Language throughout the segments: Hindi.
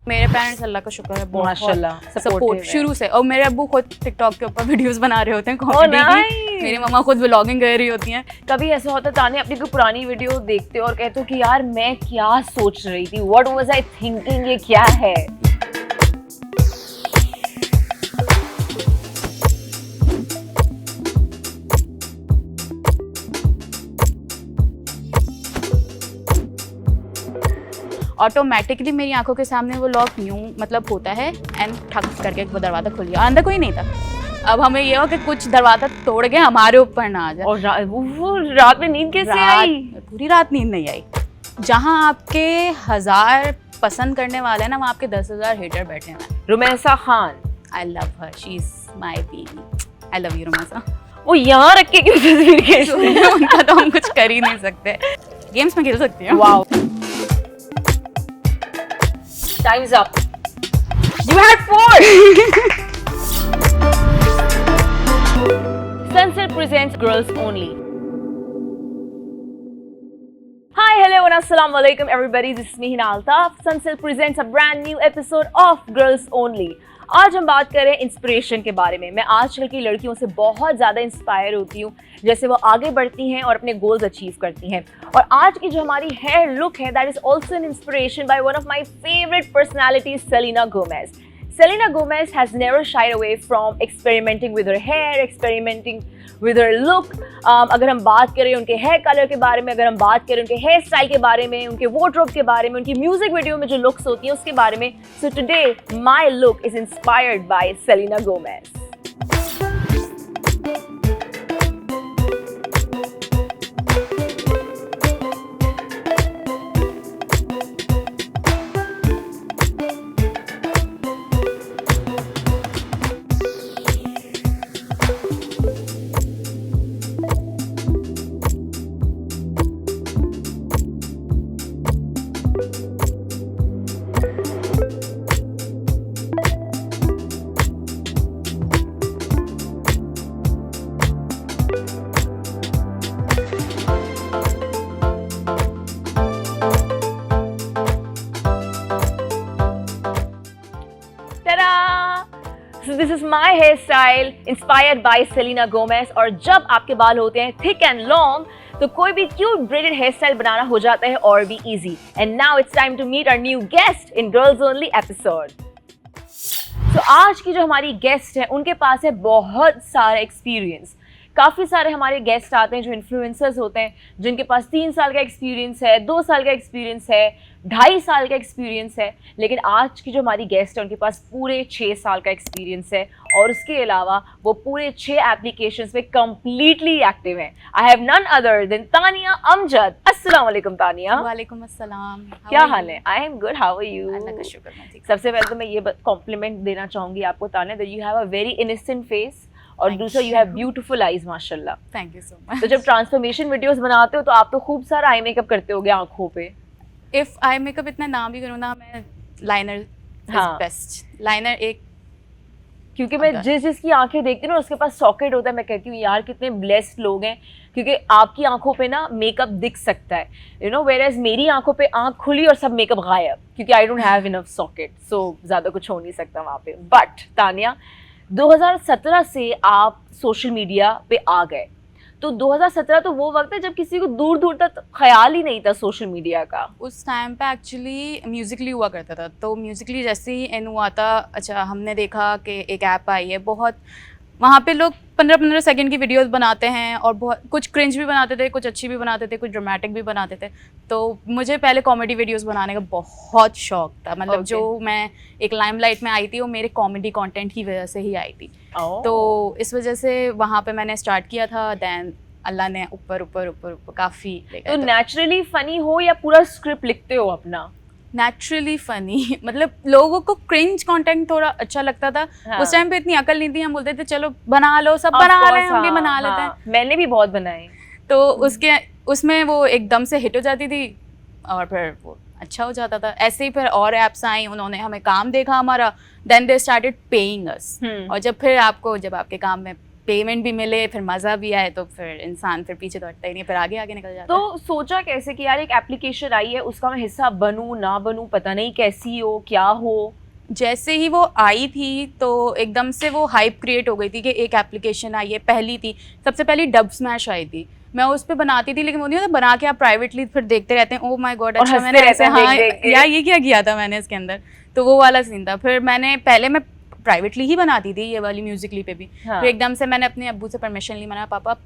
मेरे पेरेंट्स अल्लाह का शुक्र है बहुत माशाल्लाह सपोर्ट शुरू से, और मेरे अब्बू खुद टिकटॉक के ऊपर वीडियोस बना रहे होते हैं Oh, कॉमेडी nice. की, मेरी मम्मा खुद व्लॉगिंग कर रही होती हैं। कभी ऐसा होता है ताने अपनी कोई पुरानी वीडियो देखते हो और कहते हो कि यार मैं क्या सोच रही थी, व्हाट वाज आई थिंकिंग, ये क्या है? ऑटोमेटिकली मेरी आंखों के सामने वो लॉक यूं मतलब होता है एंड ठक करके वो दरवाज़ा खुल गया, अंदर कोई नहीं था। अब हमें ये हो कि कुछ दरवाज़ा तोड़ के हमारे ऊपर ना आ जाए। और वो रात में नींद कैसे आई? पूरी रात नींद नहीं आई। जहाँ आपके 1000 पसंद करने वाले हैं ना, वहाँ आपके 10,000 हेटर बैठे हैं। Rumaisa Khan, I love her, she is my baby, I love you Rumaisa. वो यहाँ रख के क्यों तस्वीर खींच रही है? उनका तो हम कुछ कर ही नहीं सकते। गेम्स में खेल सकती हूँ। Wow, times up, you had 4. Sunset presents Girls Only. Hi, hello and assalamu alaikum everybody, this is me Hina Altaf. Sunset presents a brand new episode of Girls Only. आज हम बात करें इंस्पिरेशन के बारे में। मैं आजकल की लड़कियों से बहुत ज़्यादा इंस्पायर होती हूँ, जैसे वो आगे बढ़ती हैं और अपने गोल्स अचीव करती हैं। और आज की जो हमारी हेयर लुक है, that is also an inspiration by one of my favourite personalities, Selina Gomez. Selena Gomez has never shied away from experimenting with her hair, experimenting with her look. अगर हम बात करें उनके हेयर कलर के बारे में, अगर हम बात करें उनके हेयर स्टाइल के बारे में, उनके वार्डरोब के बारे में, उनकी म्यूजिक वीडियो में जो लुक्स होती हैं उसके बारे में. So today my look is inspired by Selena Gomez. So this is my hairstyle inspired by Selena Gomez. और जब आपके बाल होते हैं thick and long, तो कोई भी cute braided hairstyle बनाना हो जाता है और भी easy. And now it's time to meet our new guest in Girls Only episode. तो आज की जो हमारी गेस्ट है उनके पास है बहुत सारा एक्सपीरियंस. काफ़ी सारे हमारे गेस्ट आते हैं जो इन्फ्लुएंसर्स होते हैं, जिनके पास 3 साल का एक्सपीरियंस है, 2 साल का एक्सपीरियंस है, 2.5 साल का एक्सपीरियंस है. लेकिन आज की जो हमारी गेस्ट है उनके पास पूरे 6 साल का एक्सपीरियंस है और उसके अलावा वो पूरे 6 एप्लीकेशंस में कम्प्लीटली एक्टिव हैं. I have none other than Tania Amjad. अस्सलाम वालेकुम तानिया. वालेकुम अस्सलाम. क्या हाल है? I am good, how are you? अल्लाह का शुक्र है. सबसे पहले तो मैं ये कॉम्प्लीमेंट देना चाहूँगी आपको Tania, that you have a very innocent face और दूसरा यू हैव ब्यूटीफुल आईज माशाल्लाह. Thank you so much. तो जब ट्रांसफॉर्मेशन वीडियोस बनाते हो तो आप तो खूब सारा आई मेकअप करते होगे आंखों पे. इफ आई मेकअप इतना ना भी करूँ ना, मैं लाइनर हाँ. बेस्ट. लाइनर एक, क्योंकि मैं जिसकी आंखें देखती हूँ ना उसके पास सॉकेट होता है, मैं कहती हूँ यार कितने ब्लेस्ड लोग हैं, क्योंकि आपकी आंखों पे ना मेकअप दिख सकता है, यू नो, वेयर एज मेरी आंखों पे आंख खुली और सब मेकअप गायब, क्योंकि I don't have enough socket, so ज़्यादा कुछ हो नहीं सकता वहाँ पे. बट तानिया, 2017 से आप सोशल मीडिया पे आ गए, तो 2017 तो वो वक्त है जब किसी को दूर दूर तक ख्याल ही नहीं था सोशल मीडिया का. उस टाइम पे एक्चुअली म्यूजिकली हुआ करता था, तो म्यूजिकली जैसे ही इन हुआ था, अच्छा हमने देखा कि एक ऐप आई है, बहुत वहाँ पे लोग 15-15 सेकंड की वीडियोस बनाते हैं और बहुत कुछ क्रिंज भी बनाते थे, कुछ अच्छी भी बनाते थे, कुछ ड्रामेटिक भी बनाते थे. तो मुझे पहले कॉमेडी वीडियोस बनाने का बहुत शौक था, मतलब Okay. जो मैं एक लाइमलाइट में आई थी वो मेरे कॉमेडी कंटेंट की वजह से ही आई थी. तो इस वजह से वहाँ पे मैंने स्टार्ट किया था. दैन अल्लाह ने ऊपर ऊपर ऊपर ऊपर काफ़ी. तो नेचुरली फनी हो या पूरा स्क्रिप्ट लिखते हो अपना? Naturally funny. मतलब लोगों को क्रिंज कंटेंट थोड़ा अच्छा लगता था. हाँ. उस टाइम पे इतनी अकल नहीं थी, हम बोलते थे चलो बना लो, सब बना रहे हैं, हम भी बना लेते हैं. मैंने भी बहुत बनाए. तो उसमें वो एकदम से हिट हो जाती थी और फिर वो अच्छा हो जाता था. ऐसे ही फिर और ऐप्स आई, उन्होंने हमें काम देखा हमारा, देन दे स्टार्टेड पेइंग अस. और जब आपके काम में पेमेंट भी मिले, फिर मज़ा भी आए, तो फिर इंसान फिर पीछे तो हटता ही नहीं, फिर आगे आगे निकल जाता है। तो सोचा कैसे कि यार एक एप्लीकेशन आई है, उसका मैं हिस्सा बनूं ना बनूं, पता नहीं कैसी हो क्या हो। जैसे ही वो आई थी तो एकदम से वो हाइप क्रिएट हो गई थी कि एक एप्लीकेशन आई है। पहली थी, सबसे पहली डब स्मैश आई थी, मैं उस पर बनाती थी, लेकिन वो नहीं होता बना के आप प्राइवेटली फिर देखते रहते हैं, ओ माय गॉड अच्छा मैंने ऐसे, हाँ यार ये क्या किया था मैंने इसके अंदर, तो वो वाला सीन था। फिर मैंने पहले मैं प्राइवेटली ही बनाती थी ये वाली म्यूजिकली पे भी। हाँ। फिर एकदम से मैंने अपने अब्बू से परमिशन ली, मैंने पापा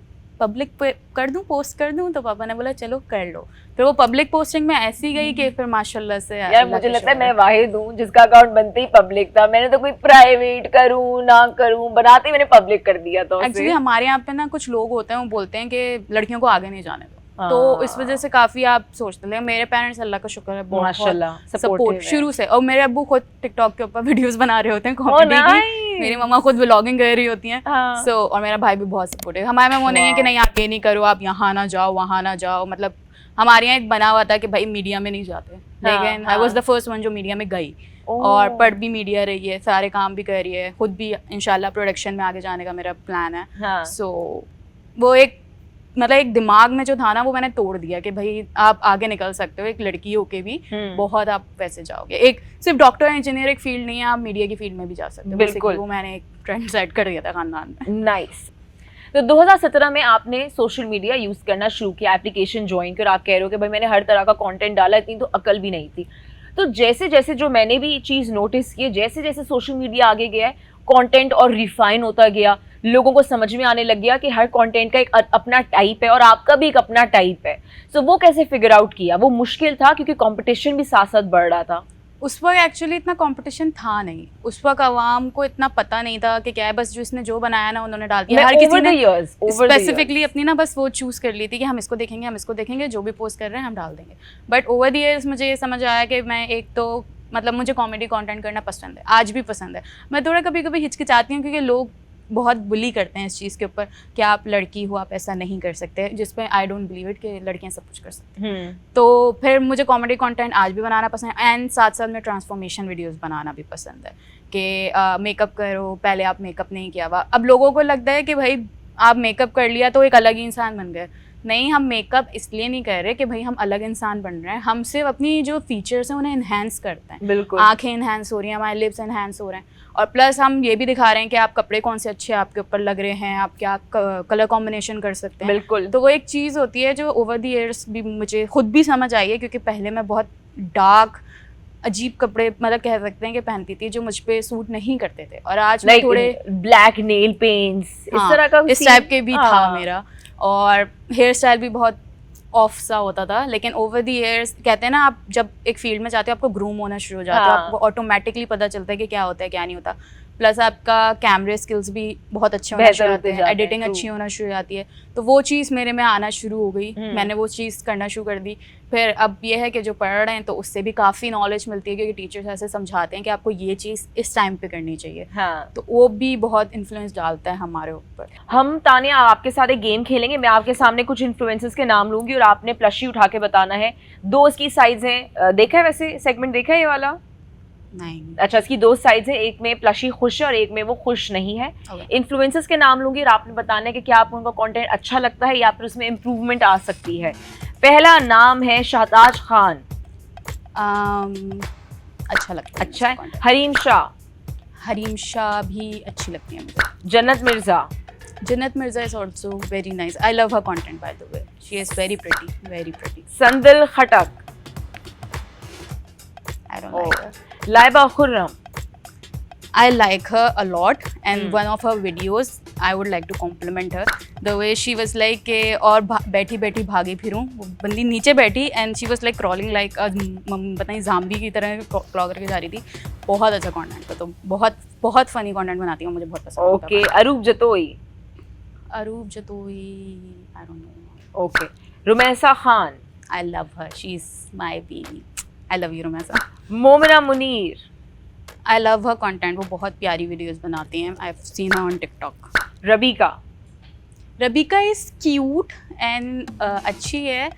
पब्लिक पे कर दूं, पोस्ट कर दूं, तो पापा ने बोला चलो कर लो। फिर वो पब्लिक पोस्टिंग में ऐसी गई कि फिर माशाल्लाह से यार मुझे लगता है मैं वाहिद हूँ जिसका अकाउंट बनते ही पब्लिक था। मैंने तो कोई प्राइवेट करूँ ना करूँ, बनाते ही मैंने पब्लिक कर दिया था। एक्चुअली हमारे यहाँ पे ना कुछ लोग होते हैं वो बोलते हैं कि लड़कियों को आगे नहीं जाने दो, हाँ। तो इस वजह से काफी आप सोचते हैं। मेरे पेरेंट्स अल्लाह का शुक्र है बहुत सपोर्ट शुरू से, और मेरे अब्बू खुद टिकटॉक के ऊपर वीडियोस बना रहे होते हैं कॉमेडी की, मेरी मम्मा खुद व्लॉगिंग कर रही होती हैं। सो और मेरा भाई भी बहुत सपोर्टिव। हमारे में वो नहीं है कि नहीं आप ये नहीं करो, आप यहाँ ना जाओ वहाँ ना जाओ, मतलब हमारे यहाँ एक बना हुआ था कि भाई मीडिया में नहीं जाते, लेकिन I was the first one जो मीडिया में गई और पढ़ भी मीडिया रही है, सारे काम भी कर रही है, खुद भी इंशाल्लाह प्रोडक्शन में आगे जाने का मेरा प्लान है। सो वो एक मतलब एक दिमाग में जो था ना वो मैंने तोड़ दिया कि भाई आप आगे निकल सकते हो, एक लड़की होके भी बहुत आप वैसे जाओगे। एक सिर्फ डॉक्टर इंजीनियर एक फील्ड नहीं है, आप मीडिया की फील्ड में भी जा सकते हो। बिल्कुल, वो मैंने एक ट्रेंड सेट कर दिया था खानदान में। नाइस। तो 2017 में आपने सोशल मीडिया यूज करना शुरू किया, एप्लीकेशन ज्वाइन कर, आप कह रहे हो कि भाई मैंने हर तरह का कंटेंट डाला, इतनी तो अकल भी नहीं थी। तो जैसे जैसे जो मैंने भी चीज़ नोटिस की, जैसे जैसे सोशल मीडिया आगे गया है, कंटेंट और रिफाइन होता गया, लोगों को समझ में आने लग गया कि हर कंटेंट का एक अपना टाइप है और आपका भी एक अपना टाइप है। सो वो कैसे फिगर आउट किया? वो मुश्किल था क्योंकि कंपटीशन भी साथ साथ बढ़ रहा था। उस वक्त एक्चुअली इतना कंपटीशन था नहीं, उस वक्त आवाम को इतना पता नहीं था कि क्या है, बस जो इसने जो बनाया ना उन्होंने डाल दिया। हर किसी ने स्पेसिफिकली अपनी ना बस वो चूज कर ली थी कि हम इसको देखेंगे, हम इसको देखेंगे, जो भी पोस्ट कर रहे हैं हम डाल देंगे। बट ओवर द इयर्स मुझे ये समझ आया कि मैं एक तो मतलब मुझे कॉमेडी कंटेंट करना पसंद है, आज भी पसंद है। मैं थोड़ा कभी कभी हिचकिचाती हूँ क्योंकि लोग बहुत बुली करते हैं इस चीज़ के ऊपर कि आप लड़की हो, आप ऐसा नहीं कर सकते, जिसपे आई डोंट बिलीव इट कि लड़कियां सब कुछ कर सकती हैं। तो फिर मुझे कॉमेडी कंटेंट आज भी बनाना पसंद है, एंड साथ साथ में ट्रांसफॉर्मेशन वीडियोस बनाना भी पसंद है कि मेकअप करो, पहले आप मेकअप नहीं किया हुआ। अब लोगों को लगता है कि भाई आप मेकअप कर लिया तो एक अलग ही इंसान बन गए। नहीं, हम मेकअप इसलिए नहीं कर रहे कि भाई हम अलग इंसान बन रहे हैं, हम सिर्फ अपनी जो फीचर्स हैं उन्हें इन्हेंस करते हैं। बिल्कुल, आंखें इन्हेंस हो रही हैं, हमारे लिप्स इन्हेंस हो रहे हैं, और प्लस हम ये भी दिखा रहे हैं कि आप कपड़े कौन से अच्छे आपके ऊपर लग रहे हैं, आप क्या कलर कॉम्बिनेशन कर सकते हैं। बिल्कुल। तो वो एक चीज़ होती है जो ओवर द ईयर्स भी मुझे खुद भी समझ आई है, क्योंकि पहले मैं बहुत डार्क अजीब कपड़े मतलब कह सकते हैं कि पहनती थी जो मुझ पे सूट नहीं करते थे, और आज मैं थोड़े ब्लैक नेल पेंट्स इस तरह का इस टाइप के भी था मेरा, और हेयर स्टाइल भी बहुत ऑफ सा होता था। लेकिन ओवर द ईयर्स कहते हैं ना, आप जब एक फील्ड में जाते हो आपको ग्रूम होना शुरू हो जाता है, आपको ऑटोमेटिकली पता चलता है कि क्या होता है क्या नहीं होता। प्लस आपका कैमरे स्किल्स भी बहुत अच्छे होना शुरू होते हैं, एडिटिंग अच्छी होना शुरू हो जाती है, तो वो चीज़ मेरे में आना शुरू हो गई। मैंने वो चीज़ करना शुरू कर दी। फिर अब ये है कि जो पढ़ रहे हैं तो उससे भी काफ़ी नॉलेज मिलती है, क्योंकि टीचर्स ऐसे समझाते हैं कि आपको ये चीज़ इस टाइम पे करनी चाहिए। हाँ। तो वो भी बहुत इन्फ्लुएंस डालता है हमारे ऊपर। हम तानिया आपके साथ एक गेम खेलेंगे, मैं आपके सामने कुछ इन्फ्लुएंसर्स के नाम लूंगी और आपने प्लशी उठा के बताना है। दो इसकी साइड्स हैं, देखा है वैसे सेगमेंट, देखा है ये वाला? नहीं। अच्छा, इसकी दो साइड्स हैं, एक में प्लशी खुश है और एक में वो खुश नहीं है। इन्फ्लुएंसर्स के नाम लूंगी और आपने बताना है कि क्या आपको उनका कंटेंट अच्छा लगता है या फिर उसमें इम्प्रूवमेंट आ सकती है। पहला नाम है शहताज खान। अच्छा लगता है। अच्छा है। हरीम शाह। हरीम शाह भी अच्छी लगती है मुझे। जन्नत मिर्जा। जन्नत Mirza is also very nice. I love her content by the way. She is very pretty, very pretty. संदिल Khattak. I don't like her. Laiba Khurram. I like her a lot, and one of her videos I would like to compliment her. The way she was like कि और बैठी बैठी भागी फिरूं, वो बंदी नीचे बैठी and she was like crawling like पता नहीं ज़ाम्बी की तरह क्रॉल करके जा रही थी। बहुत अच्छा कंटेंट था, तो बहुत फनी कंटेंट बनाती हूँ, मुझे बहुत पसंद है। Okay. Aroop Jatoi. Aroop Jatoi I don't know. Okay. Rumaisa Khan. I love her. She's my baby. I love you Rumaisa. Momina Munir. I love her content. वो बहुत प्यारी वीडियोस बनाती हैं। I've seen her on TikTok. रबीका। रबीका is cute and अच्छी है,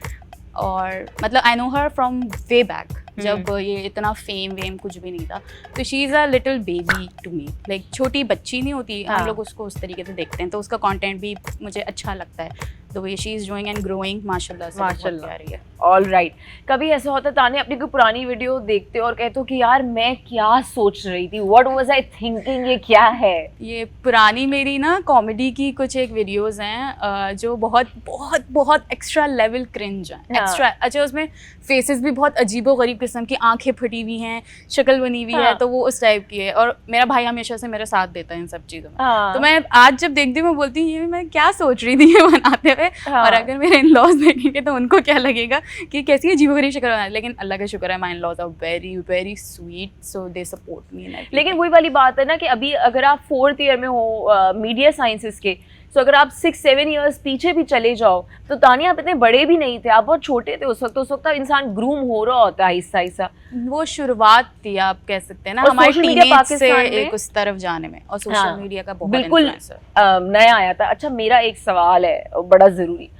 और मतलब I know her from way back. जब ये इतना फेम वेम कुछ भी नहीं था। तो she is a little baby to me, like छोटी बच्ची नहीं होती, हम लोग उसको उस तरीके से देखते हैं, तो उसका कंटेंट भी मुझे अच्छा लगता है। The way she is doing and growing माशाल्लाह से बहुत प्यारी है। All right. कभी ऐसा होता है तान्या अपनी कोई पुरानी वीडियो देखते हो और कहते हो कि यार मैं क्या सोच रही थी, व्हाट वाज आई थिंकिंग, ये क्या है? ये पुरानी मेरी ना कॉमेडी की कुछ एक वीडियोस हैं जो बहुत बहुत बहुत एक्स्ट्रा लेवल क्रिंज हैं। एक्स्ट्रा अच्छा, उसमें फेसेस भी बहुत अजीबो-गरीब किस्म की, आंखें फटी हुई हैं, शक्ल बनी हुई है, तो वो उस टाइप की है। और मेरा भाई हमेशा से मेरा साथ देता है इन सब चीज़ों में। तो मैं आज जब देखती हूँ मैं बोलती हूँ ये मैं क्या सोच रही थी ये बनाते हुए। और अगर मेरे इन लॉज देखेंगे तो उनको क्या लगेगा कि कैसी अजीबो-गरीब शक्ल बना, लेकिन अल्लाह का शुक्र है my in laws are very very sweet, so they support me in everything. लेकिन वही वाली बात है ना कि अभी अगर आप 4th ईयर में हो मीडिया साइंसेस के, तो अगर आप 6-7 इयर्स पीछे भी चले जाओ तो तान्या आप इतने बड़े भी नहीं थे, आप बहुत छोटे थे उस वक्त इंसान ग्रूम हो रहा होता है आहिस्ता आहिस्ता। वो शुरुआत थी आप कह सकते हैं ना हमारे टीनेज से एक उस तरफ जाने में, और सोशल मीडिया का बहुत बिल्कुल नया आया था। अच्छा मेरा एक सवाल है बड़ा जरूरी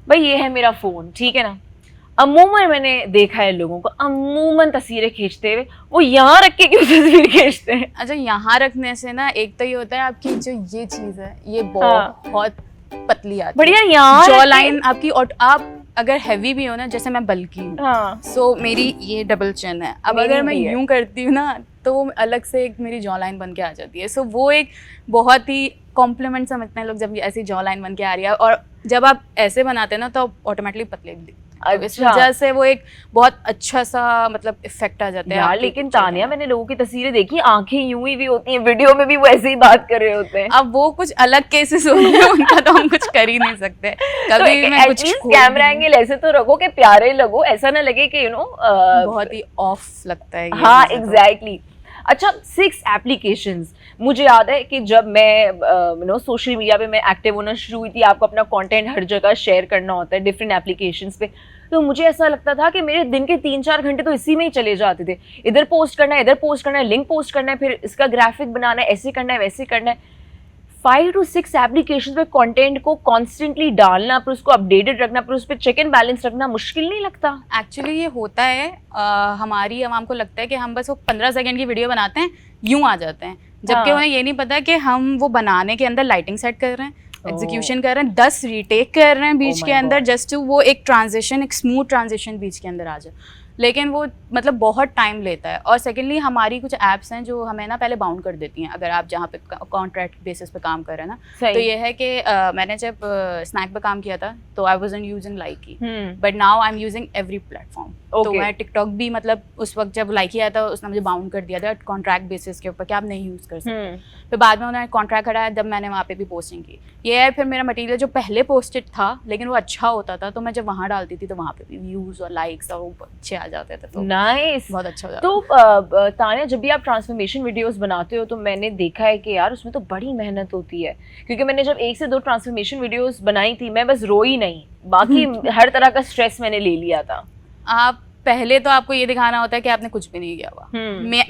भाई, ये है मेरा फोन, ठीक है ना, अमूमन मैंने देखा है लोगों को अमूमन तस्वीरें खींचते हुए वो यहाँ रख के क्यों तस्वीर खींचते हैं? अच्छा यहाँ रखने से ना एक तो ये होता है आपकी जो ये चीज है ये बहुत पतली आती है, बढ़िया यहाँ जॉ लाइन आपकी, और आप अगर हैवी भी हो ना, जैसे मैं बल्की हूँ, सो मेरी ये डबल चिन है, अब अगर मैं यूं करती हूँ ना तो वो अलग से एक मेरी जॉ लाइन बन के आ जाती है। सो वो एक बहुत ही कॉम्प्लीमेंट समझते हैं लोग जब ऐसी जॉ लाइन बन के आ रही है, और जब आप ऐसे बनाते हैं ना तो ऑटोमेटिकली पतले दिखते हैं। तो इस वजह से वो एक बहुत अच्छा सा मतलब इफेक्ट आ जाता है यार। लेकिन तान्या मैंने लोगों की तस्वीरें देखी, आंखें यूं ही भी होती हैं, वीडियो में भी वो ऐसे ही बात कर रहे होते हैं। अब वो कुछ अलग केसेस होते हैं उनका तो हम कुछ कर ही नहीं सकते। कभी तो मैं कुछ कैमरा एंगल ऐसे तो रखो कि प्यारे लगो, ऐसा ना लगे कि बहुत ही ऑफ लगता है। हाँ एग्जैक्टली। अच्छा 6 एप्लीकेशंस, मुझे याद है कि जब मैं सोशल मीडिया पे मैं एक्टिव होना शुरू हुई थी, आपको अपना कंटेंट हर जगह शेयर करना होता है डिफरेंट एप्लीकेशंस पे, तो मुझे ऐसा लगता था कि मेरे दिन के 3-4 घंटे तो इसी में ही चले जाते थे। इधर पोस्ट करना है, इधर पोस्ट करना है, लिंक पोस्ट करना है, फिर इसका ग्राफिक बनाना है, ऐसे करना है वैसे करना है। 5 to 6 एप्लीकेशन पे कंटेंट को कॉन्स्टेंटली डालना, फिर उसको अपडेटेड रखना, फिर उस पर चेक एंड बैलेंस रखना मुश्किल नहीं लगता? एक्चुअली ये होता है, हमारी आवाम को लगता है कि हम बस वो 15 सेकंड की वीडियो बनाते हैं यूं आ जाते हैं, जबकि उन्हें ये नहीं पता कि हम वो बनाने के अंदर लाइटिंग सेट कर रहे हैं, एग्जीक्यूशन कर रहे हैं, 10 रीटेक कर रहे हैं बीच के अंदर, जस्ट टू वो एक ट्रांजिशन, एक स्मूथ ट्रांजिशन बीच के अंदर आ जाए। लेकिन वो मतलब बहुत टाइम लेता है। और सेकेंडली हमारी कुछ ऐप्स हैं जो हमें ना पहले बाउंड कर देती हैं अगर आप जहाँ पे कॉन्ट्रैक्ट बेसिस पे काम कर रहे हैं ना। तो ये है कि मैंने जब स्नैक पे काम किया था तो I wasn't using Likee, but now I am using every platform. तो मैं टिकटॉक भी मतलब उस वक्त जब लाइकी आया था उसने मुझे बाउंड कर दिया था कॉन्ट्रैक्ट बेसिस के ऊपर कि आप नहीं यूज़ कर सकते। फिर बाद में उन्होंने कॉन्ट्रैक्ट हटाया, जब मैंने वहाँ पे भी पोस्टिंग की। ये है फिर मेरा मटेरियल जो पहले पोस्टेड था लेकिन वो अच्छा होता था, तो मैं जब वहाँ डालती थी तो वहाँ पे भी व्यूज़ और लाइक्स और वो अच्छे आ जाते थे। तो नाइस, बहुत अच्छा हो जाता। तो तान्या जब भी आप ट्रांसफॉर्मेशन वीडियोस बनाते हो तो मैंने देखा है कि यार उसमें तो बड़ी मेहनत होती है, क्योंकि मैंने जब 1 से 2 ट्रांसफॉर्मेशन वीडियोस बनाई थी मैं बस रोई नहीं, बाकी हर तरह का स्ट्रेस मैंने ले लिया था। आप पहले तो आपको ये दिखाना होता है कि आपने कुछ भी नहीं किया हुआ।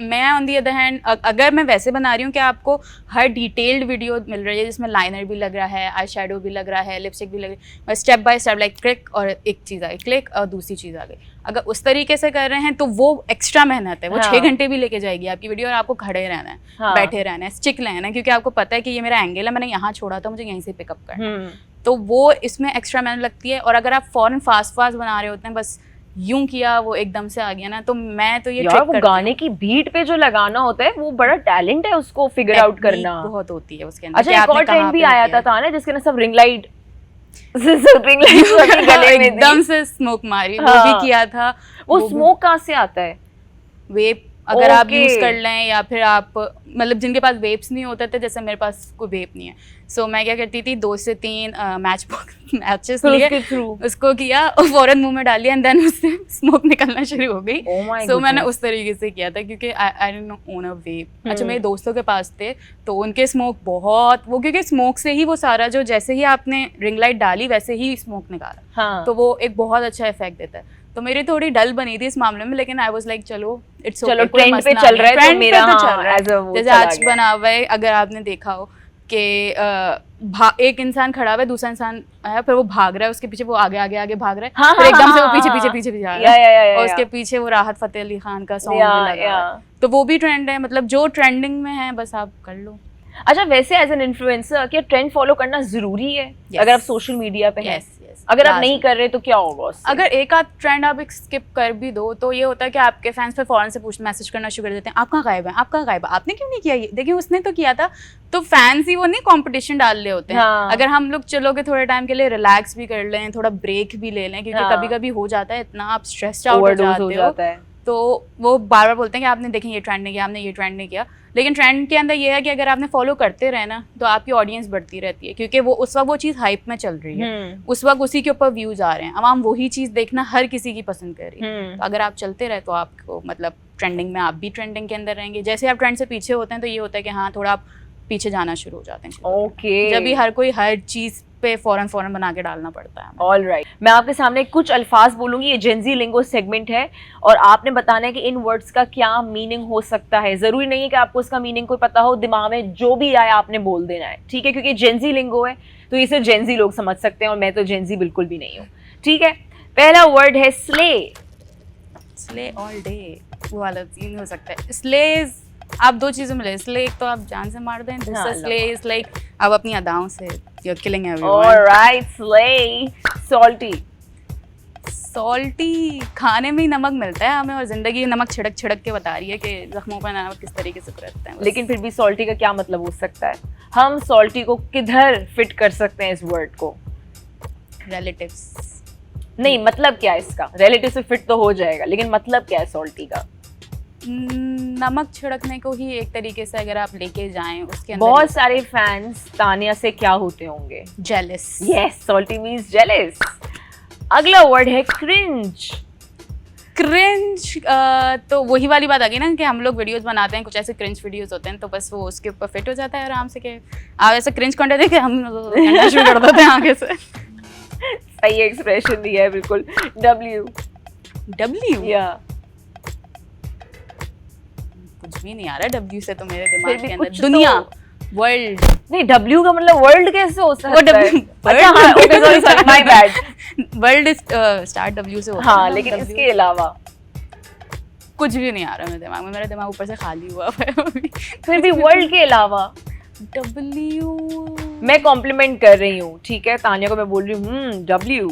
मैं ऑन दी अदर हैंड अगर मैं वैसे बना रही हूँ कि आपको हर डिटेल्ड वीडियो मिल रही है जिसमें लाइनर भी लग रहा है, आई शेडो भी लग रहा है, लिपस्टिक भी लग रही है, step by step like click और एक चीज़ आ गई, क्लिक और दूसरी चीज़ आ गई। अगर उस तरीके से कर रहे हैं तो वो एक्स्ट्रा मेहनत है, वो 6 घंटे भी लेके जाएगी आपकी वीडियो और आपको खड़े रहना है, बैठे रहना है, स्टिक रहना है, क्योंकि आपको पता है कि ये मेरा एंगल है, मैंने यहाँ छोड़ा था, मुझे यहीं से पिकअप करना है। तो वो इसमें एक्स्ट्रा मेहनत लगती है। और अगर आप फॉरन फास्ट बना रहे होते हैं, बस यूं किया वो एकदम से आ गया ना, तो मैं तो ये यार वो गाने की बीट पे जो लगाना होता है वो बड़ा टैलेंट है, उसको फिगर आउट करना बहुत होती है उसके अंदर। अच्छा एक और ट्रेंड भी आया था ना जिसके ना सब रिंग लाइट गले में एकदम से स्मोक मारी, वो भी किया था। वो स्मोक कहाँ से आता है? वेप अगर आप यूज कर लें, या फिर आप मतलब जिनके पास वेप्स नहीं होते थे, जैसे मेरे पास कोई वेप नहीं है, सो मैं क्या करती थी 2 से 3 मैचेस लिए उसको किया और फौरन मुंह में डाल लिया एंड देन उससे स्मोक निकलना शुरू हो गई। सो मैंने उस तरीके से किया था क्योंकि आई डिडंट ओन अ वेप। अच्छा मेरे दोस्तों के पास थे तो उनके स्मोक बहुत वो, क्योंकि स्मोक से ही वो सारा जो जैसे ही आपने रिंग लाइट डाली वैसे ही स्मोक निकाला, तो वो एक बहुत अच्छा इफेक्ट देता है। तो मेरी थोड़ी डल बनी थी इस मामले में, लेकिन आई वाज लाइक चलो इट्स ओके, ट्रेंड पे चल रहा है तो मेरा चल रहा है। जैसे आज बना हुआ है, अगर आपने देखा हो कि एक इंसान खड़ा हुआ है, दूसरा इंसान है, फिर वो भाग रहा है, उसके पीछे वो आगे आगे आगे भाग रहा है, हाँ, फिर हाँ, एकदम से वो हाँ, पीछे हाँ, पीछे हाँ, पीछे पीछे आ या, रहा है, या, और उसके या, पीछे वो राहत फतेह अली खान का सॉन्ग या, भी लगा या। है। तो वो भी ट्रेंड है, मतलब जो ट्रेंडिंग में है बस आप कर लो। अच्छा, वैसे एज एन इन्फ्लुएंसर क्या ट्रेंड फॉलो करना जरूरी है? Yes. अगर आप सोशल मीडिया पे हैं, यस यस, अगर आप नहीं कर रहे तो क्या होगा उससे? अगर एक आध ट्रेंड आप स्किप कर भी दो तो ये होता है कि आपके फैंस पे फौरन से मैसेज करना शुरू कर देते हैं, आप कहाँ गायब हैं, आप कहाँ गायब हैं, आपने क्यों नहीं किया ये, देखिए उसने तो किया था। तो फैंस ही वो नहीं कंपटीशन डाल रहे होते हैं। हाँ। अगर हम लोग चलोगे थोड़े टाइम के लिए रिलैक्स भी कर लें, थोड़ा ब्रेक भी ले लें, क्योंकि हाँ। कभी कभी हो जाता है इतना आप स्ट्रेस्ड आउट हो ओवरडोज जाते हो हो, जाता है। तो वो बार बार बोलते हैं कि आपने देखें ये ट्रेंड नहीं किया, आपने ये ट्रेंड नहीं किया। लेकिन ट्रेंड के अंदर ये है कि अगर आपने फॉलो करते रहे ना तो आपकी ऑडियंस बढ़ती रहती है, क्योंकि वो उस वक्त वो चीज़ हाइप में चल रही है, उस वक्त उसी के ऊपर व्यूज आ रहे हैं, अवाम वही चीज़ देखना हर किसी की पसंद कर रही है। तो अगर आप चलते रहे तो आपको मतलब ट्रेंडिंग में आप भी ट्रेंडिंग के अंदर रहेंगे। जैसे आप ट्रेंड से पीछे होते हैं तो ये होता है कि हाँ थोड़ा आप पीछे जाना शुरू हो जाते हैं। ओके, जब भी हर कोई हर चीज़ पे फौरन बना के डालना पड़ता है। ऑल राइट, मैं आपके सामने कुछ अल्फाज बोलूंगी, ये जेंजी लिंगो सेगमेंट है और आपने बताना है कि इन वर्ड्स का क्या मीनिंग हो सकता है। जरूरी नहीं है कि आपको उसका मीनिंग कोई पता हो, दिमाग में जो भी आया आपने बोल देना है, ठीक है? क्योंकि जेंजी लिंगो है तो इसे जेंजी लोग समझ सकते हैं और मैं तो जेंजी बिल्कुल भी नहीं हूँ, ठीक है? पहला वर्ड है स्ले। स्ले ऑल डे, वो वाला सीन हो सकता है। स्ले आप दो चीजों में ले, स्ले एक तो आप जान से मार दें, दूसरा स्ले इज लाइक आप अपनी अदाओं से you are killing everyone. Alright, slay. Salty. Salty, खाने में ही नमक मिलता है हमें और जिंदगी नमक छिड़क छिड़क के बता रही है कि जख्मों पर नमक किस तरीके से उतरते हैं। लेकिन फिर भी सॉल्टी का क्या मतलब हो सकता है? हम सॉल्टी को किधर फिट कर सकते हैं इस वर्ड को? रिलेटिव्स। नहीं, मतलब क्या है इसका? रिलेटिव से फिट तो हो जाएगा, लेकिन मतलब क्या है सॉल्टी का? नमक छिड़कने को ही एक तरीके से अगर आप लेके जाएं उसके अंदर बहुत सारे फैंस तानिया से क्या होते होंगे? Jealous. Yes, salty means jealous. अगला वर्ड है क्रिंज। क्रिंज तो वही वाली बात आ गई ना कि हम लोग वीडियोस बनाते हैं, कुछ ऐसे क्रिंज वीडियोस होते हैं तो बस वो उसके ऊपर फिट हो जाता है आराम से कि आप ऐसे क्रिंज कंटेंट देखे हम करना शुरू कर देते हैं आगे से। सही एक्सप्रेशन दिया है बिल्कुल। डब्ल्यू। डब्ल्यू या कुछ भी नहीं आ रहा डब्ल्यू से तो मेरे फिर दिमाग भी के अंदर। कुछ तो- दुनिया, वर्ल्ड। नहीं, डब्ल्यू का मतलब वर्ल्ड कैसे हो सकता वो है? W अच्छा, हाँ, okay, sorry, my bad। World start W से होता है हाँ, ना, लेकिन W। इसके अलावा कुछ भी नहीं आ रहा मेरे दिमाग में, मेरा दिमाग ऊपर से खाली हुआ है अभी। फिर भी वर्ल्ड के अलावा डब्ल्यू, मैं कॉम्प्लीमेंट कर रही हूँ, ठीक है? तानिया को मैं बोल रही हूँ डब्ल्यू।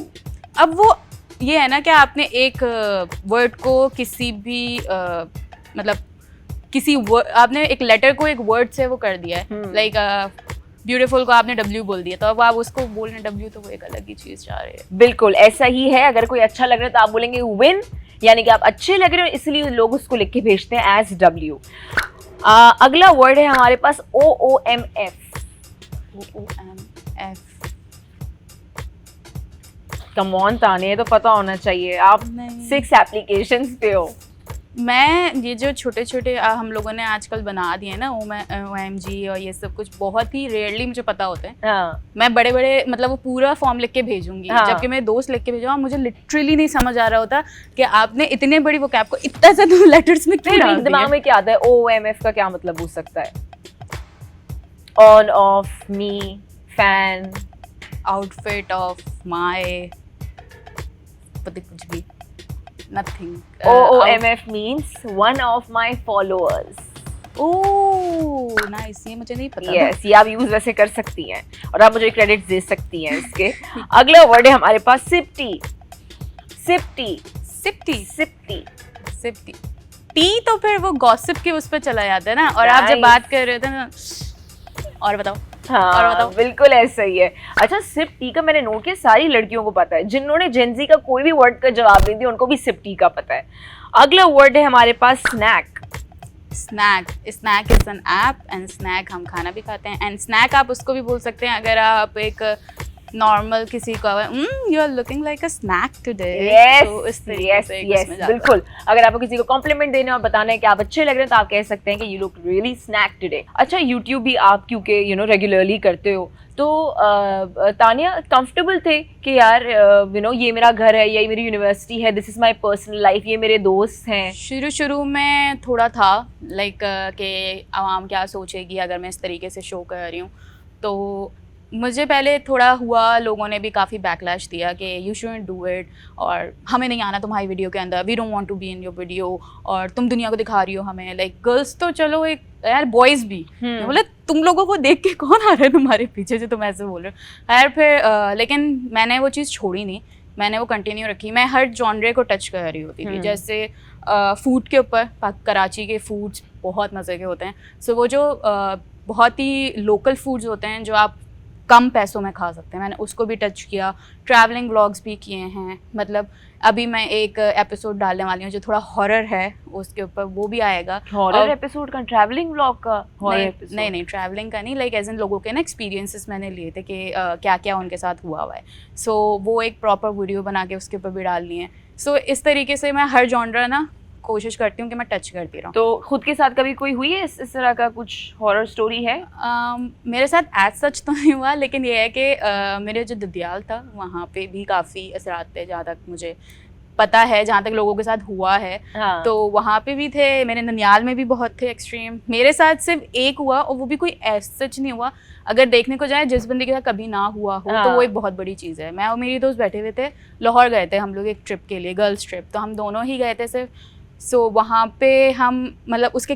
अब वो ये है ना कि आपने एक वर्ड को किसी भी मतलब किसी आपने एक लेटर को एक वर्ड से वो कर दिया है, लाइक ब्यूटीफुल को आपने डब्ल्यू बोल दिया, तो अब आप उसको बोलने डब्ल्यू तो वो एक अलग ही चीज चाह रहे हैं। बिल्कुल ऐसा ही है। अगर कोई अच्छा लग रहा है तो आप बोलेंगे विन, यानी कि आप अच्छे लग रहे हो, इसलिए लोग उसको लिख के भेजते हैं एज डब्ल्यू। अगला वर्ड है हमारे पास OOMF। OOMF कम ऑन ताने, तो पता होना चाहिए, आप नहीं। 6 एप्लीकेशंस पे हो। मैं ये जो छोटे छोटे हम लोगों ने आजकल बना दिए ना OMG और ये सब कुछ बहुत ही रेयरली मुझे पता होते हैं। हाँ, मैं बड़े बड़े मतलब वो पूरा फॉर्म लिख के भेजूंगी, हाँ। जबकि मेरे दोस्त लिख के भेजा मुझे लिटरली नहीं समझ आ रहा होता कि आपने इतने बड़ी वो कैप को इतना सा दो लेटर्स में क्यों फिर डाल भी दिया। दिमाग में क्या आता है? OOMF का क्या मतलब हो सकता है? On, of, me, fan. Outfit of my, पता कुछ भी, nothing. OOMF means one of my followers। Oh nice, ये मुझे नहीं पता। यस, ये आप यूज वैसे कर सकती हैं और आप मुझे क्रेडिट दे सकती हैं इसके। अगला वर्ड है हमारे पास सिप्टी। सिप्टी, सिप्टी, सिप्टी। सिप्टी टी तो फिर वो गॉसिप के उस पर चला जाता है ना, और आप जब Nice। बात कर रहे थे ना, और बताओ। और हाँ, बताओ। बिल्कुल ऐसा ही है। अच्छा, सिप टी का मैंने नोट किया सारी लड़कियों को पता है, जिन्होंने जेंजी का कोई भी वर्ड का जवाब नहीं दिया उनको भी सिप टी का पता है। अगला वर्ड है हमारे पास snack. Snack, snack is an app and snack हम खाना भी खाते हैं, एंड स्नैक आप उसको भी बोल सकते हैं अगर आप एक नॉर्मल किसी को you are looking like a snack today. Yes yes yes, बिल्कुल। अगर आपको किसी को कॉम्प्लीमेंट देना और बताना है कि आप अच्छे लग रहे हैं तो आप कह सकते हैं कि you look really snack today. अच्छा, यूट्यूब भी आप क्योंकि रेगुलरली करते हो, तो तानिया कंफर्टेबल थे कि यार ये मेरा घर है, ये मेरी यूनिवर्सिटी है, this is my personal life, ये मेरे दोस्त हैं? शुरू में थोड़ा था लाइक कि आवाम क्या सोचेगी अगर मैं इस तरीके से शो कर रही हूँ, तो मुझे पहले थोड़ा हुआ, लोगों ने भी काफ़ी बैकलैश दिया कि यू शुडंट डू इट, और हमें नहीं आना तुम्हारी वीडियो के अंदर, we don't want to be in your video, और तुम दुनिया को दिखा रही हो हमें, लाइक गर्ल्स तो चलो एक यार, बॉयज़ भी। मैं बोले तुम लोगों को देख के कौन आ रहा है तुम्हारे पीछे जो तुम ऐसे बोल रहे हो। खैर फिर लेकिन मैंने वो चीज़ छोड़ी नहीं, मैंने वो कंटिन्यू रखी। मैं हर जॉनरे को टच कर रही होती थी, जैसे फूड के ऊपर, कराची के फूड्स बहुत मज़े के होते हैं। सो वो जो बहुत ही लोकल फूड्स होते हैं जो आप कम पैसों में खा सकते हैं, मैंने उसको भी टच किया। ट्रैवलिंग व्लॉग्स भी किए हैं, मतलब अभी मैं एक एपिसोड डालने वाली हूँ जो थोड़ा हॉरर है, उसके ऊपर वो भी आएगा। हॉरर एपिसोड का, ट्रैवलिंग व्लॉग का हॉरर एपिसोड? नहीं ट्रैवलिंग का नहीं, लाइक एज इन लोगों के ना एक्सपीरियंसेस मैंने लिए थे कि क्या क्या उनके साथ हुआ है। सो वो एक प्रॉपर वीडियो बना के उसके ऊपर भी डालनी है। सो इस तरीके से मैं हर जॉनरा ना कोशिश करती हूँ कि मैं टच करती रहूँ। तो खुद के साथ कभी कोई हुई है इस तरह का कुछ हॉरर स्टोरी है? मेरे साथ एज सच तो नहीं हुआ, लेकिन ये है कि मेरे जो ददियाल था वहाँ पे भी काफ़ी असरात थे, जहाँ तक मुझे पता है, जहाँ तक लोगों के साथ हुआ है। हाँ। तो वहाँ पे भी थे, मेरे ननियाल में भी बहुत थे एक्सट्रीम। मेरे साथ सिर्फ एक हुआ, और वो भी कोई ऐसा सच नहीं हुआ। अगर देखने को जाए, जिस बंदे के साथ कभी ना हुआ हो तो वो एक बहुत बड़ी चीज़ है। मैं और मेरी दोस्त बैठे हुए थे, लाहौर गए थे हम लोग एक ट्रिप के लिए, गर्ल्स ट्रिप, तो हम दोनों ही गए थे सिर्फ। सो वहाँ पे हम मतलब उसके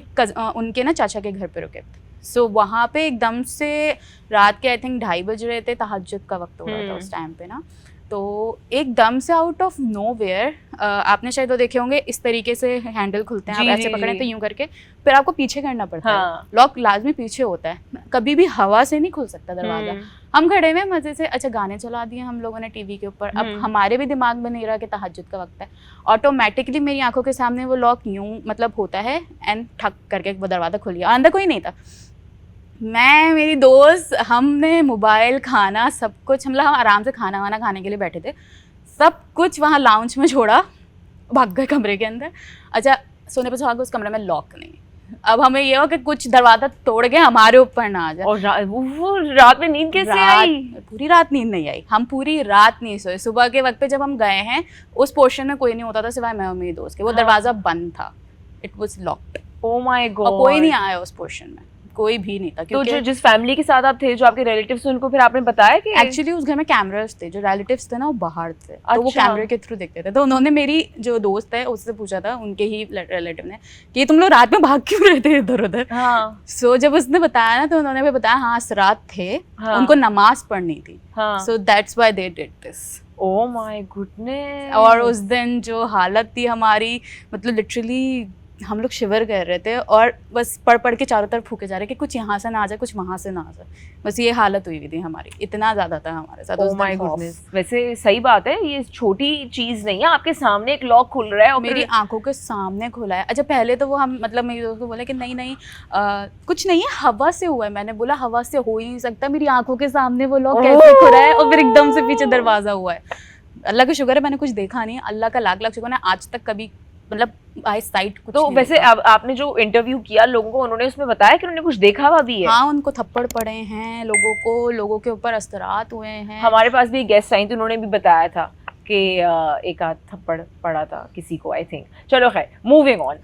उनके ना चाचा के घर पे रुके थे। सो वहाँ पे एकदम से रात के आई थिंक 2:30 बज रहे थे, तहज्जुद का वक्त हो रहा था उस टाइम पे ना। तो एकदम से आउट ऑफ नोवेयर, आपने शायद वो देखे होंगे, इस तरीके से हैंडल खुलते हैं, आप ऐसे पकड़े तो यूं करके फिर आपको पीछे करना पड़ता है, लॉक लाजमी पीछे होता है, कभी भी हवा से नहीं खुल सकता दरवाज़ा। हम खड़े हुए मज़े से, अच्छा गाने चला दिए हम लोगों ने टीवी के ऊपर। अब हमारे भी दिमाग में नहीं रहा कि तहज्जुद का वक्त है, ऑटोमेटिकली मेरी आंखों के सामने वो लॉक यूं मतलब होता है एंड ठक करके वो दरवाज़ा खुल गया, अंदर कोई नहीं था। मैं, मेरी दोस्त, हमने मोबाइल, खाना, सब कुछ, मतलब हम आराम से खाना वाना खाने के लिए बैठे थे, सब कुछ वहाँ लाउंज में छोड़ा, भाग गए कमरे के अंदर। अच्छा सोने पर सुहागा उस कमरे में लॉक नहीं। अब हमें ये हो कि कुछ दरवाज़ा तोड़ के हमारे ऊपर ना आ जाए। और वो रात में नींद कैसे आई? पूरी रात नींद नहीं आई, हम पूरी रात नहीं सोए। सुबह के वक्त पे जब हम गए हैं, उस पोर्शन में कोई नहीं होता था सिवाय मैं और मेरी दोस्त के, वो दरवाज़ा बंद था, it was locked. Oh my God. और कोई नहीं आया उस पोर्शन में, कोई भी नहीं था। तो जो जिस फैमिली के साथ आप थे, जो आपके रिलेटिव्स, उनको फिर आपने बताया कि एक्चुअली उस घर में कैमरास थे, जो रिलेटिव्स थे ना वो बाहर थे, तो वो कैमरे के थ्रू देखते थे। तो उन्होंने, मेरी जो दोस्त है उससे पूछा था, उनके ही रिलेटिव ने, कि तुम लोग रात में भाग क्यों रहे थे इधर उधर। सो जब उसने बताया ना, तो उन्होंने भी बताया हाँ असरात थे, उनको नमाज पढ़नी थी, so that's why they did this. Oh my goodness. और उस दिन जो हालत थी हमारी, मतलब लिटरली हम लोग शिवर कर रहे थे, और बस पढ़ पढ़ के चारों तरफ फूके जा रहे कि कुछ यहाँ से ना आ जाए, कुछ वहाँ से ना आ जाए, बस ये हालत हुई थी हमारी। इतना ज़्यादा था हमारे साथ। Oh my goodness. वैसे सही बात है, ये छोटी चीज़ नहीं है, आपके सामने एक लॉक खुल रहा है और मेरी आंखों के सामने खुला है। अच्छा पहले तो वो हम, मतलब मेरी दोस्त को बोले कि नहीं कुछ नहीं है, हवा से हुआ है। मैंने बोला हवा से हो ही नहीं सकता, मेरी आंखों के सामने वो लॉक कैसे खुला है, और फिर एकदम से पीछे दरवाज़ा हुआ है। अल्लाह का शुक्र है मैंने कुछ देखा नहीं, अल्लाह का लाख लाख शुक्र है, आज तक कभी मतलब आई साइट कुछ। तो वैसे आपने जो इंटरव्यू किया लोगों को, उन्होंने उसमें बताया कि उन्होंने कुछ देखा हुआ भी है? हाँ, उनको थप्पड़ पड़े हैं, लोगों के ऊपर असरात हुए हैं। हमारे पास भी गेस्ट आई थी, उन्होंने भी बताया था कि एक आध थप्पड़ पड़ा था किसी को, आई थिंक। चलो खैर, मूविंग ऑन।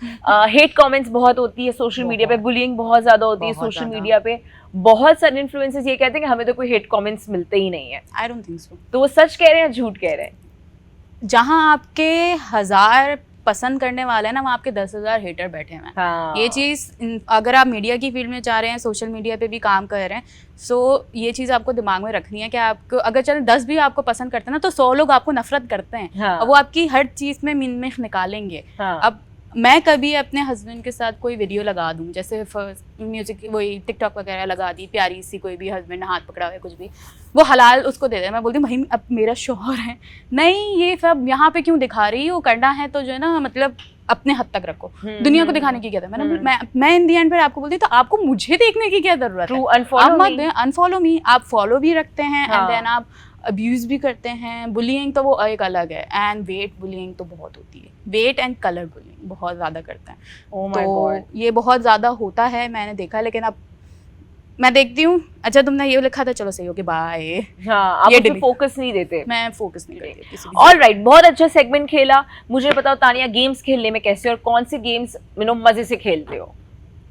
हेट कमेंट्स बहुत होती है सोशल मीडिया पे, बुलिंग बहुत ज़्यादा होती है सोशल मीडिया पे। बहुत सारे इन्फ्लुएंसर्स ये कहते हैं कि हमें तो कोई हेट कमेंट्स मिलते ही नहीं है। I don't think so. तो वो सच कह रहे हैं, झूठ कह रहे हैं? जहाँ आपके 1000 पसंद करने वाले हैं ना, वहाँ आपके 10,000 हेटर बैठे हुए हैं। हाँ। ये चीज़, अगर आप मीडिया की फील्ड में जा रहे हैं, सोशल मीडिया पे भी काम कर रहे हैं, सो ये चीज़ आपको दिमाग में रखनी है कि आपको अगर चलो 10 भी आपको पसंद करते हैं ना, तो 100 लोग आपको नफरत करते हैं। हाँ। और वो आपकी हर चीज़ में मिन निकालेंगे। हाँ। अब मैं कभी अपने हस्बैंड के साथ कोई वीडियो लगा दूँ, जैसे म्यूजिक वही टिकटॉक वगैरह लगा दी, प्यारी सी कोई भी हस्बैंड हाथ पकड़ा हुआ है कुछ भी, वो हलाल उसको दे दे, मैं बोलती हूँ भाई अब मेरा शौहर है, नहीं ये सब यहाँ पे क्यों दिखा रही हो, करना है तो जो है ना मतलब अपने हद तक रखो, दुनिया को दिखाने की क्या था। मैं इन दी एंड फिर आपको बोलती तो आपको मुझे देखने की क्या जरूरत है, आप मत अनफॉलो मी, आप फॉलो भी रखते हैं एंड देन आप अब्यूज़ भी करते हैं। बुलिंग तो वो एक अलग है, एंड वेट बुलिंग तो बहुत होती है, वेट एंड कलर बुलिंग बहुत ज़्यादा करते हैं। तो ये बहुत ज़्यादा होता है, मैंने देखा। लेकिन अब मैं देखती हूँ, अच्छा तुमने ये लिखा था, चलो सही हो कि बाय। हाँ, आप ये फोकस नहीं देते। मैं फोकस नहीं करती किसी भी। ऑलराइट, बहुत अच्छा सेगमेंट खेला। मुझे बताओ तानिया, गेम्स खेलने में कैसे और कौन से गेम्स मजे से खेलते हो?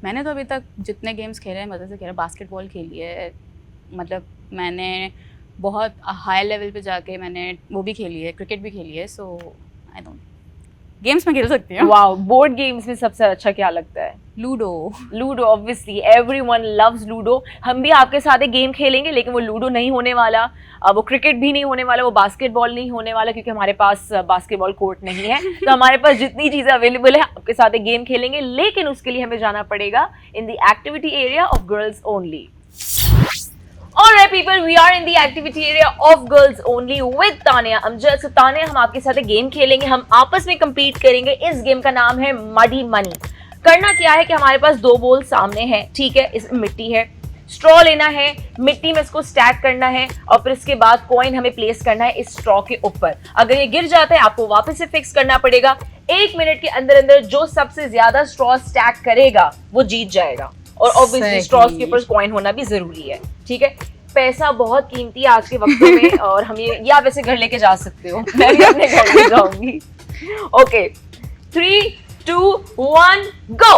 मैंने तो अभी तक जितने गेम्स खेले हैं मजे से खेले। बास्केटबॉल खेली है, मतलब मैंने बहुत हाई लेवल पे जाके मैंने वो भी खेली है, क्रिकेट भी खेली है, सो आई डोंट, गेम्स में खेल सकती हूँ। वाओ, बोर्ड गेम्स में सबसे अच्छा क्या लगता है? Ludo. Ludo, obviously everyone loves ludo. हम भी आपके साथ एक गेम खेलेंगे, लेकिन वो लूडो नहीं होने वाला, वो क्रिकेट भी नहीं होने वाला, वो बास्केटबॉल नहीं होने वाला, क्योंकि हमारे पास बास्केटबॉल कोर्ट नहीं है। तो हमारे पास जितनी चीजें अवेलेबल है आपके साथ एक गेम खेलेंगे, लेकिन उसके लिए हमें जाना पड़ेगा in the activity area of girls only. Alright people, we are in the activity area of girls only with Tania Amjad. So Tania, हम आपके साथ एक गेम खेलेंगे, हम आपस में compete करेंगे। इस गेम का नाम है मडी मनी। करना क्या है कि हमारे पास 2 बोल सामने हैं, ठीक है, इसमें मिट्टी है, स्ट्रॉ लेना है, मिट्टी में इसको स्टैक करना है और फिर इसके बाद कॉइन हमें प्लेस करना है इस स्ट्रॉ के ऊपर। अगर ये गिर जाता है आपको वापस से फिक्स करना पड़ेगा। 1 मिनट के अंदर अंदर जो सबसे ज्यादा स्ट्रॉ स्टैक करेगा वो जीत जाएगा, और ऑब्वियसली स्ट्रॉस के ऊपर कॉइन होना भी जरूरी है, ठीक है। पैसा बहुत कीमती है आज के वक्तों में, और हम ये आप वैसे घर लेके जा सकते हो, मैं भी अपने घर ले जाऊंगी। ओके, 3, 2, 1 गो।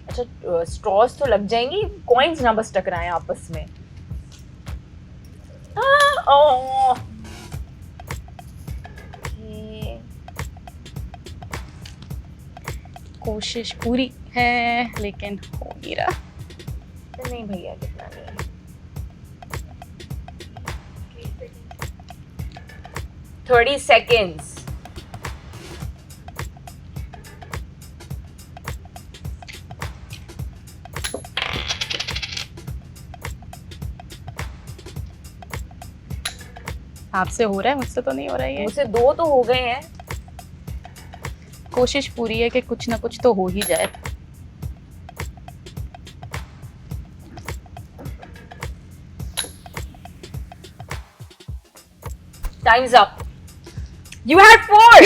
अच्छा, स्ट्रॉस तो लग जाएंगी, कॉइन्स ना बस टकराएं आपस में। ओह, कोशिश पूरी है लेकिन हो नहीं रहा। नहीं भैया, कितना नहीं। 30 seconds। आपसे हो रहा है, मुझसे तो नहीं हो रहा है। मुझसे 2 तो हो गए हैं। कोशिश पूरी है कि कुछ ना कुछ तो हो ही जाए। Times up. You had 4।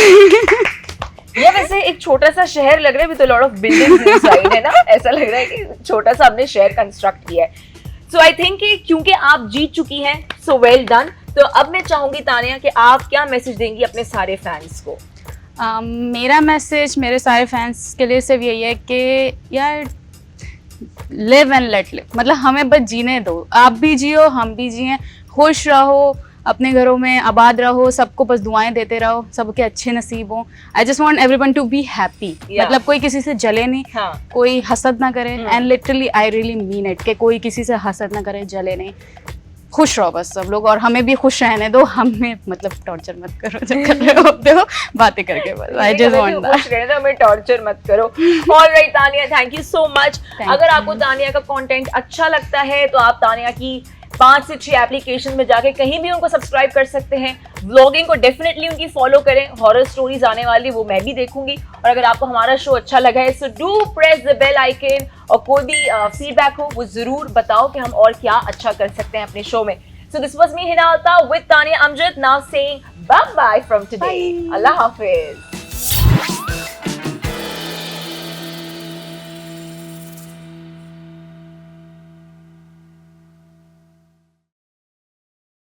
ये वैसे एक छोटा सा शहर लग रहा है, with a lot of buildings inside, है ना? ऐसा लग रहा है कि छोटा सा हमने शहर कंस्ट्रक्ट किया है। सो आई थिंक कि क्योंकि आप जीत चुकी हैं, सो वेल डन। तो अब मैं चाहूंगी तानिया कि आप क्या मैसेज देंगी अपने सारे फैंस को? मेरा मैसेज मेरे सारे फैंस के लिए सिर्फ यही है कि यार, लिव एंड लेट लिव, मतलब हमें बस जीने दो। आप भी जियो, हम भी जिए, खुश रहो, अपने घरों में आबाद रहो, सबको बस दुआएं देते रहो, सबके अच्छे नसीब हो। I just want everyone to be happy, मतलब कोई किसी से जले नहीं, कोई हसद ना करे, and literally I really mean it, कि कोई किसी से हसद ना करे, जले नहीं, खुश रहो बस सब लोग, और हमें भी खुश रहने दो। हमें मतलब टॉर्चर मत करो जब कर रहे होते हो बातें करके, बस आई जस्ट वांट दैट। खुश रहने दो, हमें टॉर्चर मत करो। Alright Tania, thank you so much. अगर आपको तानिया का कंटेंट अच्छा लगता है तो आप तानिया की 5 से 6 एप्लीकेशन में जाके कहीं भी उनको सब्सक्राइब कर सकते हैं। व्लॉगिंग को डेफिनेटली उनकी फॉलो करें, हॉरर स्टोरीज आने वाली वो मैं भी देखूंगी। और अगर आपको हमारा शो अच्छा लगा है, so do press the bell icon, और कोई भी फीडबैक हो वो जरूर बताओ कि हम और क्या अच्छा कर सकते हैं अपने शो में। So this was me Hina Altaf with Tania Amjad, now saying bye bye from today. अल्लाह हाफिज।